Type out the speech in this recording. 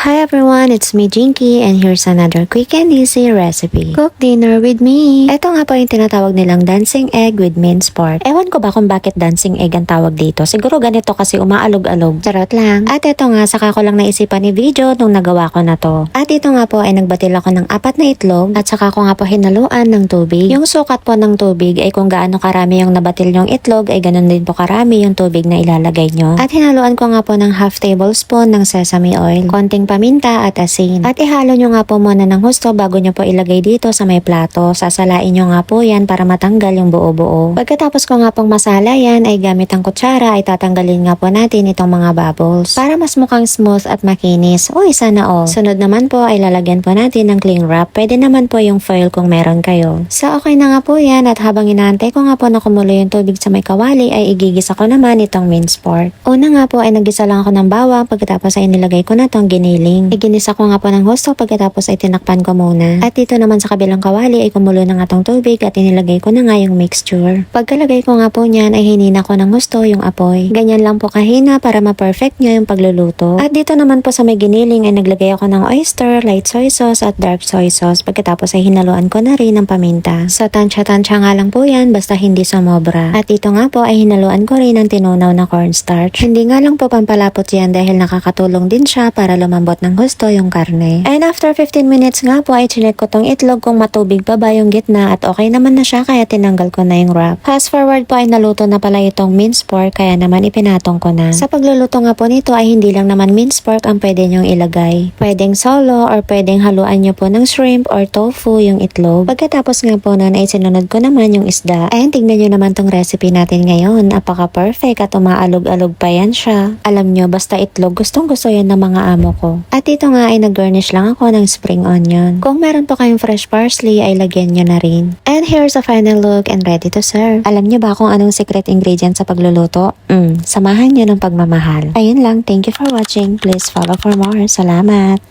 Hi everyone, it's me Jinky and here's another quick and easy recipe. Cook dinner with me! Ito nga po yung tinatawag nilang dancing egg with minced pork. Ewan ko ba kung bakit dancing egg ang tawag dito. Siguro ganito kasi umaalog-alog. Charot lang. At ito nga, saka ko lang naisipan ni video nung nagawa ko na to. At ito nga po ay nagbatil ako ng 4 na itlog at saka ko nga po hinaluan ng tubig. Yung sukat po ng tubig ay kung gaano karami yung nabatil yung itlog ay ganun din po karami yung tubig na ilalagay nyo. At hinaluan ko nga po ng half tablespoon ng sesame oil, konting paminta at asin. At ihalo nyo nga po muna ng husto bago nyo po ilagay dito sa may plato. Sasalain nyo nga po yan para matanggal yung buo-buo. Pagkatapos ko nga pong masala yan ay gamit ang kutsara ay tatanggalin nga po natin itong mga bubbles para mas mukhang smooth at makinis. Uy, sana all. Sunod naman po ay lalagyan po natin ng cling wrap. Pwede naman po yung foil kung meron kayo. So okay na nga po yan at habang inaantay ko nga po na kumulo yung tubig sa may kawali ay igigisa ko naman itong minced pork. Una nga po ay naggisa lang ako ng bawang pagkatapos ay nilagay ko na tong giniling. Iginisa ko nga po ng husto pagkatapos ay tinakpan ko muna. At dito naman sa kabilang kawali ay kumulo na nga tong tubig at inilagay ko na nga yung mixture. Pagkalagay ko nga po niyan ay hinina ko ng husto yung apoy. Ganyan lang po kahina para ma-perfect nyo yung pagluluto. At dito naman po sa may giniling ay naglagay ako ng oyster, light soy sauce at dark soy sauce. Pagkatapos ay hinaluan ko na rin ng paminta. Sa tansya-tansya nga lang po yan basta hindi sumobra. At dito nga po ay hinaluan ko rin ng tinunaw na cornstarch. Hindi nga lang po pampalapot yan dahil nakakatulong din siya para lumambot ng gusto yung karne. And after 15 minutes nga po ay chinek ko tong itlog kung matubig pa ba yung gitna at okay naman na siya kaya tinanggal ko na yung wrap. Fast forward po ay naluto na pala itong minced pork kaya naman ipinatong ko na. Sa pagluluto nga po nito ay hindi lang naman minced pork ang pwede nyong ilagay. Pwedeng solo or pwedeng haluan nyo po ng shrimp or tofu yung itlog. Pagkatapos nga po nun ay sinunod ko naman yung isda. And tignan nyo naman tong recipe natin ngayon. Napaka perfect at umaalog-alog pa yan siya. Alam nyo basta itlog gustong gusto yan ng mga amo ko. At ito nga ay nag-garnish lang ako ng spring onion. Kung meron po kayong fresh parsley ay lagyan nyo na rin. And here's a final look and ready to serve. Alam nyo ba kung anong secret ingredient sa pagluluto? Samahan nyo ng pagmamahal. Ayun lang, thank you for watching. Please follow for more. Salamat!